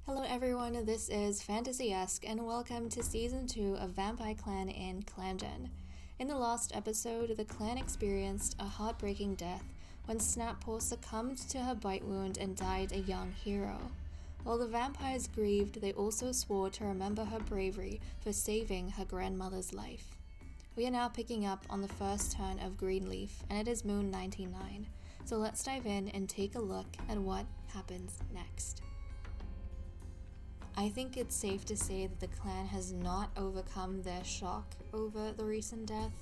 Hello everyone, this is Fantasy-esque and welcome to Season 2 of Vampyre Clan in ClanGen. In the last episode, the clan experienced a heartbreaking death when Snappaw succumbed to her bite wound and died a young hero. While the vampires grieved, they also swore to remember her bravery for saving her grandmother's life. We are now picking up on the first turn of Greenleaf, and it is Moon 99, so let's dive in and take a look at what happens next. I think it's safe to say that the clan has not overcome their shock over the recent death.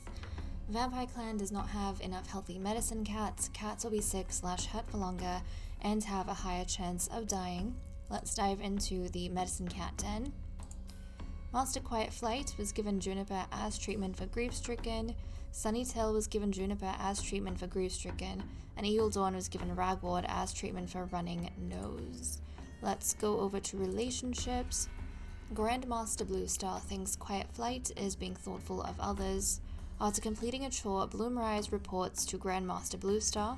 Vampyre Clan does not have enough healthy medicine cats will be sick/hurt for longer, and have a higher chance of dying. Let's dive into the medicine cat den. Master Quiet Flight was given Juniper as treatment for grief-stricken, Sunnytail was given Juniper as treatment for grief-stricken, and Eagle Dawn was given Ragward as treatment for running nose. Let's go over to relationships. Grandmaster Bluestar thinks Quiet Flight is being thoughtful of others. After completing a chore, Bloomrise reports to Grandmaster Bluestar.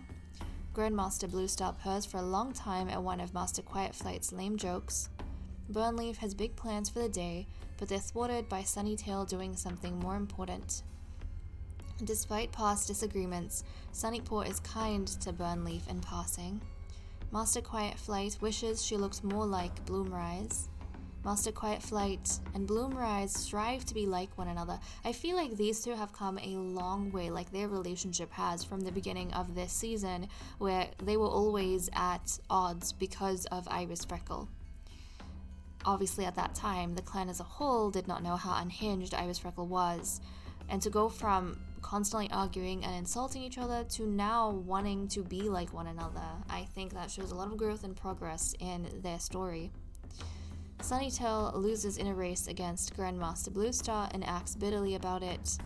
Grandmaster Bluestar purrs for a long time at one of Master Quiet Flight's lame jokes. Burnleaf has big plans for the day, but they're thwarted by Sunnytail doing something more important. Despite past disagreements, Sunnypaw is kind to Burnleaf in passing. Master Quiet Flight wishes she looked more like Bloomrise. Master Quiet Flight and Bloomrise strive to be like one another. I feel like these two have come a long way, like their relationship has from the beginning of this season, where they were always at odds because of Ibis Freckle. Obviously at that time, the clan as a whole did not know how unhinged Ibis Freckle was, and to go from constantly arguing and insulting each other to now wanting to be like one another, I think that shows a lot of growth and progress in their story. Sunnytail loses in a race against Grandmaster Bluestar and acts bitterly about it.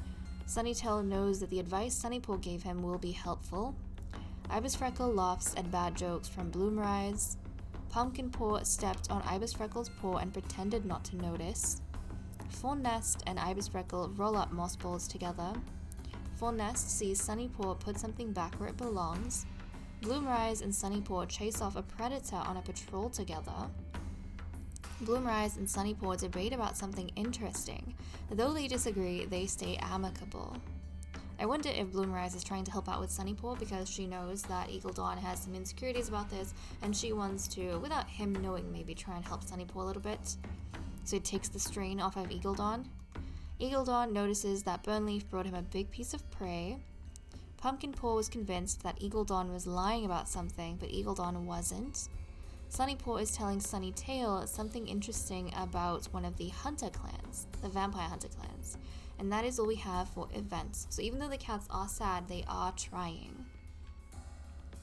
Sunnytail knows that the advice Sunnypaw gave him will be helpful. Ibis Freckle laughs at bad jokes from Bloomrise. Pumpkin Paw stepped on Ibis Freckle's paw and pretended not to notice. Full Nest and Ibis Freckle roll up moss balls together. Full Nest sees Sunnypaw put something back where it belongs. Bloomrise and Sunnypaw chase off a predator on a patrol together. Bloomrise and Sunnypaw debate about something interesting. Though they disagree, they stay amicable. I wonder if Bloomrise is trying to help out with Sunnypaw because she knows that Eagle Dawn has some insecurities about this, and she wants to, without him knowing, maybe try and help Sunnypaw a little bit. So it takes the strain off of Eagle Dawn. Eagle Dawn notices that Burnleaf brought him a big piece of prey. Pumpkin Paw was convinced that Eagle Dawn was lying about something, but Eagle Dawn wasn't. Sunnypaw is telling Sunnytail something interesting about one of the hunter clans, the vampire hunter clans. And that is all we have for events. So even though the cats are sad, they are trying.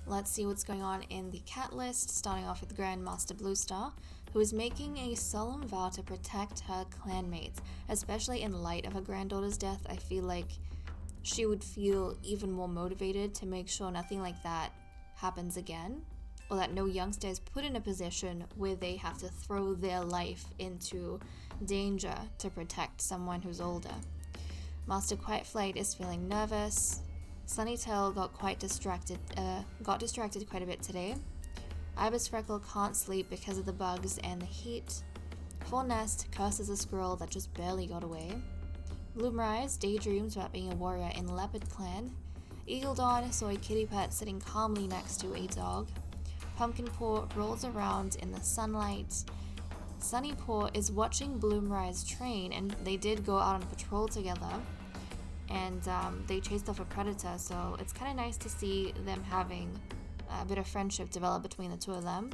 Let's see what's going on in the cat list, starting off with Grandmaster Bluestar, who is making a solemn vow to protect her clanmates, especially in light of her granddaughter's death. I feel like she would feel even more motivated to make sure nothing like that happens again, or that no youngster is put in a position where they have to throw their life into danger to protect someone who's older. Master Quiet Flight is feeling nervous. Sunnytail got distracted quite a bit today. Ibis Freckle can't sleep because of the bugs and the heat. Full Nest curses a squirrel that just barely got away. Bloomrise daydreams about being a warrior in Leopard Clan. Eagle Dawn saw a kitty pet sitting calmly next to a dog. Pumpkin Paw rolls around in the sunlight. Sunnypaw is watching Bloomrise train, and they did go out on patrol together, and they chased off a predator, so it's kind of nice to see them having a bit of friendship develop between the two of them.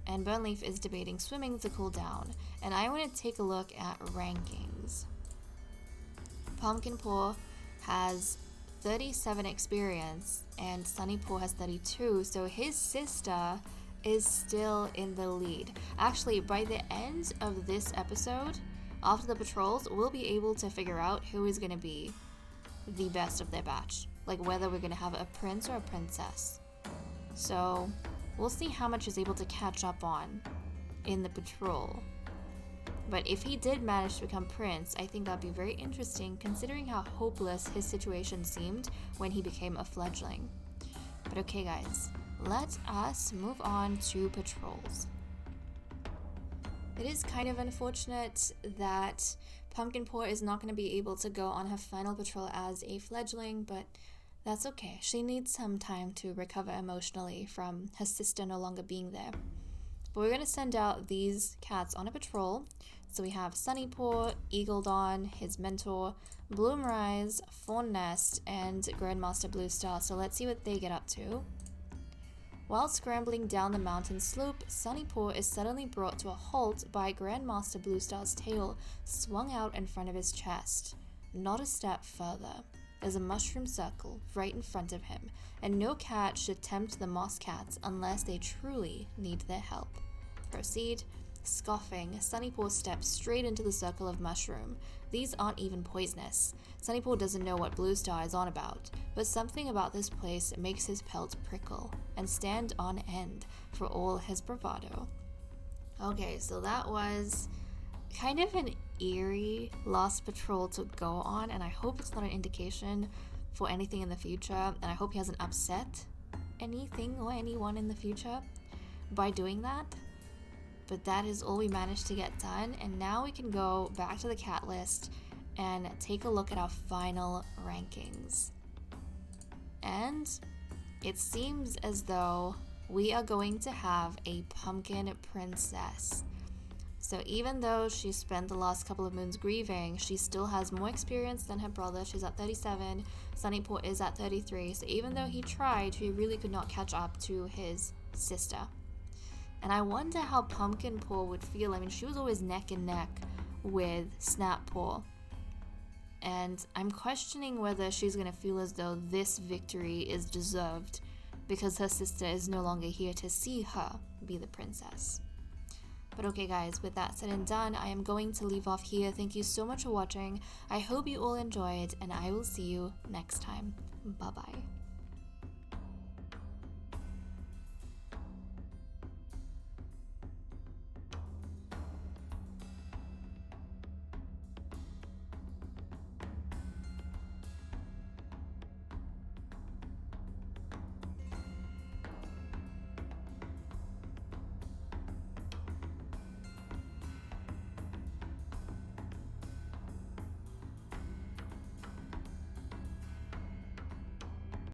And Burnleaf is debating swimming to cool down, and I want to take a look at rankings. Pumpkin Paw has 37 experience, and Sunnypaw has 32, so his sister is still in the lead. Actually, by the end of this episode, after the patrols, we'll be able to figure out who is going to be the best of their batch, like whether we're going to have a prince or a princess. So we'll see how much he's able to catch up on in the patrol. But if he did manage to become prince, I think that'd be very interesting considering how hopeless his situation seemed when he became a fledgling. But okay guys, let us move on to patrols. It is kind of unfortunate that Pumpkin Paw is not going to be able to go on her final patrol as a fledgling, but that's okay. She needs some time to recover emotionally from her sister no longer being there. But we're going to send out these cats on a patrol. So we have Sunnypaw, Eagle Dawn, his mentor, Bloomrise, Fawn Nest, and Grandmaster Bluestar. So let's see what they get up to. While scrambling down the mountain slope, Sunnypaw is suddenly brought to a halt by Grandmaster Bluestar's tail swung out in front of his chest. Not a step further. There's a mushroom circle right in front of him, and no cat should tempt the moss cats unless they truly need their help. Proceed. Scoffing, Sunnypaw steps straight into the circle of mushroom. These aren't even poisonous. Sunnypaw doesn't know what Bluestar is on about, but something about this place makes his pelt prickle and stand on end for all his bravado. Okay, so that was kind of an eerie lost patrol to go on, and I hope it's not an indication for anything in the future, and I hope he hasn't upset anything or anyone in the future by doing that. But that is all we managed to get done, and now we can go back to the cat list and take a look at our final rankings. And it seems as though we are going to have a pumpkin princess. So even though she spent the last couple of moons grieving, she still has more experience than her brother. She's at 37, Sunnypaw is at 33, so even though he tried, he really could not catch up to his sister. And I wonder how Pumpkin Paw would feel. I mean, she was always neck and neck with Snap Paw. And I'm questioning whether she's going to feel as though this victory is deserved because her sister is no longer here to see her be the princess. But okay guys, with that said and done, I am going to leave off here. Thank you so much for watching. I hope you all enjoyed, and I will see you next time. Bye bye.